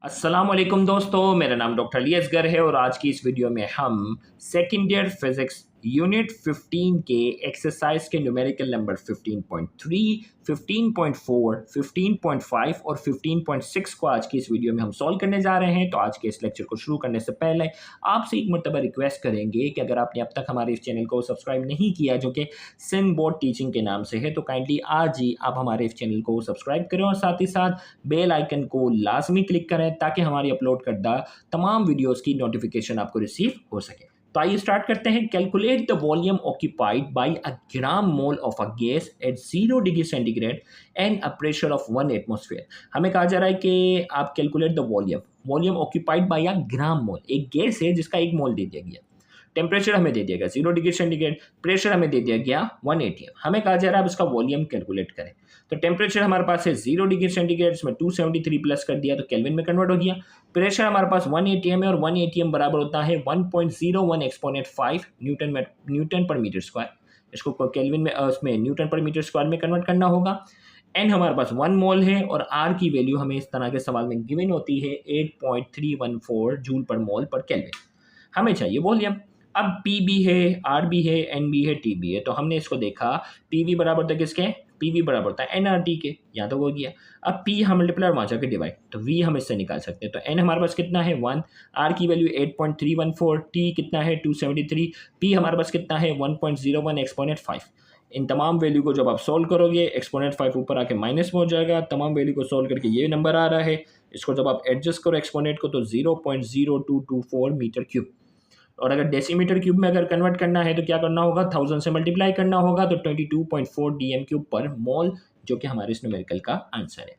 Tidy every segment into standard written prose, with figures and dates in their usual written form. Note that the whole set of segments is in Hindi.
अस्सलाम वालेकुम दोस्तों, मेरा नाम डॉक्टर अली असगर है और आज की इस वीडियो में हम सेकंड ईयर फिजिक्स यूनिट 15 के एक्सरसाइज के न्यूमेरिकल नंबर 15.3, 15.4, 15.5 और 15.6 को आज की इस वीडियो में हम सॉल्व करने जा रहे हैं। तो आज के इस लेक्चर को शुरू करने से पहले आपसे एक मरतबा रिक्वेस्ट करेंगे कि अगर आपने अब तक हमारे इस चैनल को सब्सक्राइब नहीं किया, जो कि सिंध बोर्ड टीचिंग के नाम से है, तो काइंडली आज ही आप हमारे इस चैनल को सब्सक्राइब करें और साथ ही साथ बेल आइकन को लाजमी क्लिक करें ताकि हमारी अपलोड करदा तमाम वीडियोस की नोटिफिकेशन आपको रिसीव हो सके। तो आइए स्टार्ट करते हैं। Calculate the volume occupied by a gram mole of a gas at 0 degree centigrade and a pressure of 1 atmosphere. हमें कहा जा रहा है कि आप calculate the volume occupied by a gram mole. एक गैस है जिसका एक मोल दे दिया गया, टेम्परेचर हमें दे दिया गया 0 डिग्री सेंटीग्रेड, प्रेशर हमें दे दिया गया 1 atm। हमें कहा जा रहा है अब इसका वॉल्यूम कैलकुलेट करें। तो टेम्परेचर हमारे पास है 0 डिग्री सेंटीग्रेड, इसमें 273 प्लस कर दिया तो केल्विन में कन्वर्ट हो गया। प्रेशर हमारे पास 1 atm है और 1 atm बराबर होता है 1.01 एक्सपोनेंट 5 न्यूटन पर मीटर स्क्वायर। इसको केल्विन में उसमें न्यूटन पर मीटर स्क्वायर में कन्वर्ट करना होगा। एन हमारे पास 1 मोल है और आर की वैल्यू हमें इस तरह के सवाल में गिवन होती है 8.314 जूल पर मोल पर केल्विन। हमें चाहिए वॉल्यूम। अब पी भी है, आर भी है, एन भी है, टी भी है। तो हमने इसको देखा पी वी बराबर था किसके, पी वी बराबर था एन आर टी के, यहाँ तो हो गया। अब पी हम मल्टीप्लाई और वहाँ जाकर डिवाइड, तो वी हम इससे निकाल सकते हैं। तो एन हमारे पास कितना है 1, आर की वैल्यू 8.314, टी कितना है 273, पी हमारे पास कितना है 1.01 एक्सपोनेंट 5। इन तमाम वैल्यू को जब आप सॉल्व करोगे एक्सपोनेंट 5 ऊपर आके माइनस में हो जाएगा। तमाम वैल्यू को सॉल्व करके ये नंबर आ रहा है। इसको जब आप एडजस्ट करो एक्सपोनेंट को तो 0.0224 मीटर क्यूब। और अगर डेसीमीटर क्यूब में अगर कन्वर्ट करना है तो क्या करना होगा, 1000 से मल्टीप्लाई करना होगा तो 22.4 डीएम क्यूब पर मोल, जो कि हमारे इस न्यूमेरिकल का आंसर है।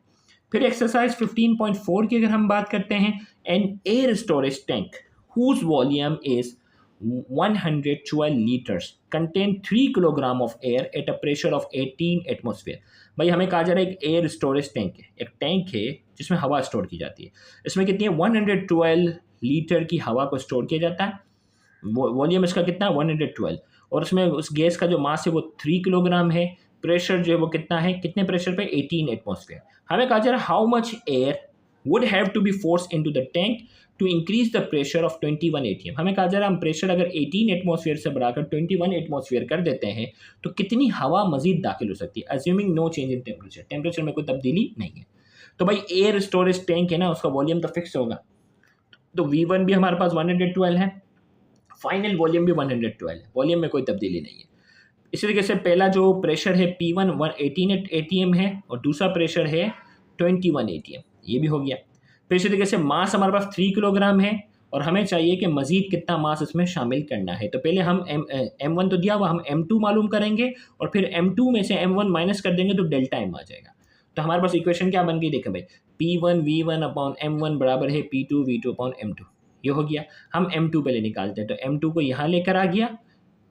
फिर एक्सरसाइज 15.4 की अगर हम बात करते हैं, an air storage tank whose volume is 112 litres contain 3 kilogram of air at a pressure of 18 atmosphere. भाई हमें कहा जा रहा है एक एयर स्टोरेज टैंक है, एक टैंक है जिसमें हवा स्टोर की जाती है। इसमें कितनी है 112 लीटर की हवा को स्टोर किया जाता है। वॉल्यूम इसका कितना है 112 और उसमें उस गैस का जो मास है वो 3 किलोग्राम है। प्रेशर जो है वो कितना है, कितने प्रेशर पे 18 एटमॉस्फेयर। हमें कहा जा रहा है how much air would have to be force into the tank to increase the pressure of 21 atm। हमें कहा जा रहा है हम प्रेशर अगर 18 एटमॉस्फेयर से बढ़ाकर 21 एटमॉस्फेयर कर देते हैं तो कितनी हवा मजीद दाखिल हो सकती है, assuming no change in temperature, temperature में कोई तब्दीली नहीं है। तो भाई एयर स्टोरेज टैंक है ना, उसका वॉल्यूम तो फिक्स होगा। तो V1 भी हमारे पास 112 है, फाइनल वॉल्यूम भी 112 है, वॉल्यूम में कोई तब्दीली नहीं है। इसी तरीके से पहला जो प्रेशर है P1 18 atm है और दूसरा प्रेशर है 21 atm, ये भी हो गया। फिर इसी तरीके से मास हमारे पास 3 किलोग्राम है और हमें चाहिए कि मजीद कितना मास इसमें शामिल करना है। तो पहले हम M1 तो दिया हुआ, हम M2 मालूम करेंगे और फिर M2 में से M1 माइनस कर देंगे तो डेल्टा M आ जाएगा। तो हमारे पास इक्वेशन क्या बन गई, देखें भाई, P1 V1 अपॉन M1 बराबर है P2 V2 अपॉन M2। ये हो गया। हम M2 पहले निकालते हैं, तो M2 को यहाँ लेकर आ गया,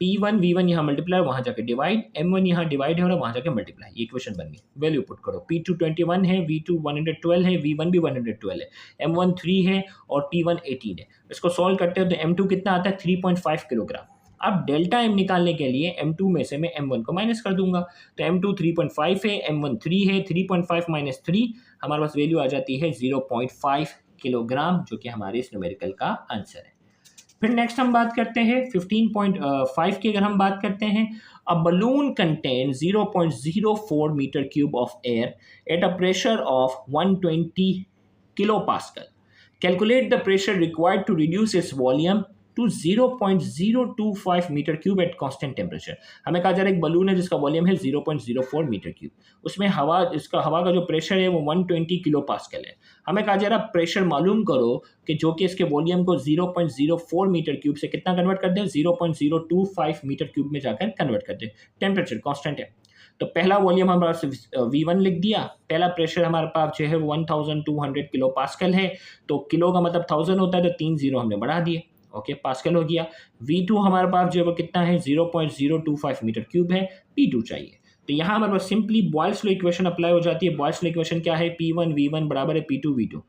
P1 V1 यहाँ मल्टीप्लाई, वहाँ जाके डिवाइड, M1 यहाँ डिवाइड है और वहाँ जाके मल्टीप्लाई, ये इक्वेशन बन गई। वैल्यू पुट करो, P2 21 है, V2 112 है, V1 भी 112 है, M1 3 है और P1 18 है। इसको सॉल्व करते हो तो M2 कितना आता है 3.5 किलोग्राम। अब डेल्टा M निकालने के लिए M2 में से मैं M1 को माइनस कर दूंगा, तो M2 3.5 है, M1 3 है, 3.5 माइनस 3 हमारे पास वैल्यू आ जाती है 0.5 किलोग्राम, जो कि हमारे इस न्यूमेरिकल का आंसर है। फिर नेक्स्ट हम बात करते हैं 15.5 की अगर हम बात करते हैं, a balloon contain 0.04 metre cube of air at a pressure of 120 kilo pascal. Calculate the pressure required to reduce its volume to 0.025 metre cube at constant temperature. हमें कहा जा रहा है एक बलून है जिसका वॉल्यूम है 0.04 मीटर क्यूब, उसमें हवा का जो प्रेशर है वो 120 किलो पास्कल है। हमें कहा जा रहा है प्रेशर मालूम करो कि जो कि इसके वॉल्यूम को 0.04 मीटर क्यूब से कितना कन्वर्ट कर दे, 0.025 मीटर क्यूब में जाकर कन्वर्ट कर दे। टेम्परेचर कांस्टेंट है तो पहला वॉल्यूम हमारे पास V1 लिख दिया, पहला प्रेशर हमारे पास जो है 1200 किलो पास्कल है, तो किलो का मतलब 1000 होता है तो 3 जीरो हमने बढ़ा दिए, ओके, पास्कल हो गया। V2 हमारे पास जो है वो कितना है 0.025 मीटर क्यूब है, P2 चाहिए। तो यहाँ हमारे पास simply Boyle's law equation apply हो जाती है। बॉयल्स लॉ इक्वेशन क्या है, P1 V1 बराबर है P2 V2।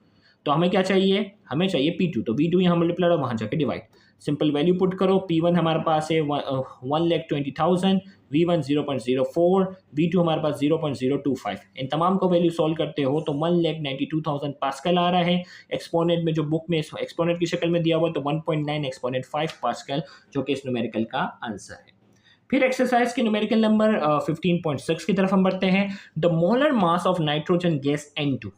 तो हमें क्या चाहिए, हमें चाहिए P2, तो V2 यहाँ मल्टीप्लाई और वहाँ जाके डिवाइड। सिंपल वैल्यू पुट करो, P1 हमारे पास है 1,20,000, V1 0.04, V2 हमारे पास 0.025। इन तमाम को वैल्यू सॉल्व करते हो तो 1,92,000 पास्कल आ रहा है। एक्सपोनेंट में जो बुक में एक्सपोनेंट की शक्ल में दिया हुआ तो 1.9 एक्सपोनेंट 5 पास्कल, जो कि इस न्यूमेरिकल का आंसर है। फिर एक्सरसाइज के न्यूमेरिकल नंबर 15.6 की तरफ हम बढ़ते हैं। The molar mass of nitrogen gas N2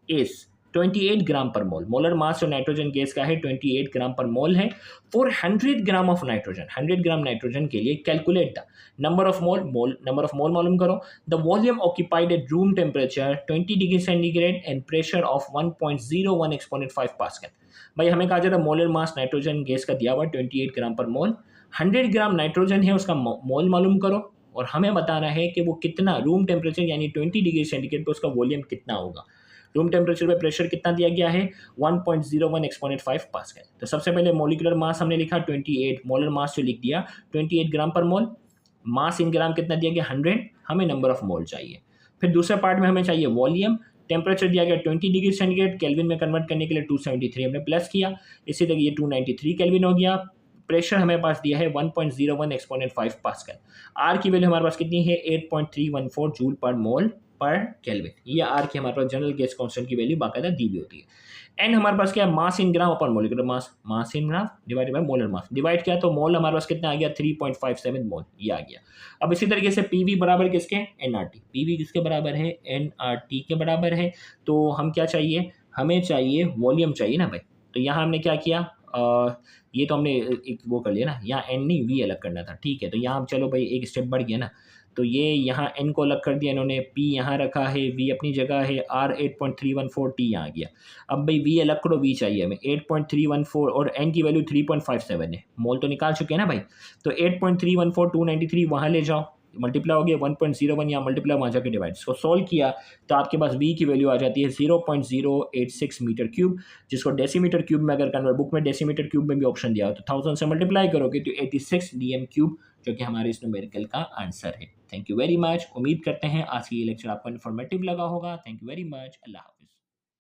is 28 ग्राम पर मोल। मोलर मास जो नाइट्रोजन गैस का है 28 ग्राम पर मोल है। For 100 gram of nitrogen, 100 gram nitrogen के लिए calculate the number of mole, number of mole मालूम करो। The volume occupied at room temperature 20 degree centigrade and pressure of 1.01 exponent 5 pascal. भाई हमें कहा जा रहा है मोलर मास नाइट्रोजन गैस का दिया हुआ 28 ग्राम पर मोल, 100 ग्राम नाइट्रोजन है उसका मोल मालूम करो, और हमें बताना है कि वो कितना रूम टेम्परेचर यानी 20 डिग्री सेंटीग्रेड पर उसका वॉल्यूम कितना होगा। रूम टेम्परेचर पे प्रेशर कितना दिया गया है 1.01 एक्सपोनेंट 5 पास्कल। तो सबसे पहले मॉलिक्यूलर मास हमने लिखा 28, मोलर मास जो लिख दिया 28 ग्राम पर मोल, मास इन ग्राम कितना दिया गया 100, हमें नंबर ऑफ मोल चाहिए। फिर दूसरे पार्ट में हमें चाहिए वॉल्यूम, टेम्परेचर दिया गया 20 डिग्री सेंटीग्रेड, केल्विन में कन्वर्ट करने के लिए 273 हमने प्लस किया, इसी तरह ये 293 केल्विन हो गया। प्रेशर हमें पास दिया है 1.01 एक्सपोनेंट 5 पास्कल। आर की वैल्यू हमारे पास कितनी है 8.314 जूल पर मोल पर केल्विन। ये आर की हमारे पास जनरल गैस कांस्टेंट की वैल्यू बाकायदा दी हुई होती है। एन हमारे पास क्या है mass in gram upon molecular mass, mass in gram divided by molar mass, divide किया तो मोल हमारे पास कितना आ गया 3.57 मोल, ये आ गया। अब इसी तरीके से पीवी बराबर किसके एनआरटी, पीवी किसके बराबर है एनआरटी के बराबर है। तो हम क्या चाहिए, हमें चाहिए वॉल्यूम चाहिए ना भाई। तो यहाँ हमने क्या किया, ये तो हमने एक वो कर लिया ना, यहाँ एन नहीं वी अलग करना था, ठीक है। तो यहाँ चलो भाई एक स्टेप बढ़ गया ना, तो ये यहाँ एन को अलग कर दिया इन्होंने, पी यहाँ रखा है, वी अपनी जगह है, आर 8.314, टी यहाँ गया। अब भाई वी अलग करो, वी चाहिए हमें 8.314 और एन की वैल्यू 3.57 है, मोल तो निकाल चुके हैं ना भाई। तो 8.314 293 वहाँ ले जाओ, मल्टीप्लाई हो गया 1.01, यहाँ मल्टीप्लाई वहाँ जाके डिवाइड, इसको सॉल्व किया तो आपके पास v की वैल्यू आ जाती है 0.086 मीटर क्यूब, जिसको डेसीमीटर क्यूब में अगर कन्वर्ट, बुक में डेसीमीटर क्यूब में भी ऑप्शन दिया हो तो 1000 से मल्टीप्लाई करोगे तो 86 dm क्यूब, जो कि हमारे इस न्यूमेरिकल का आंसर है। थैंक यू वेरी मच, उम्मीद करते हैं आज की ये लेक्चर आपको इन्फॉर्मेटिव लगा होगा। थैंक यू वेरी मच, अल्लाह हाफ़िज़।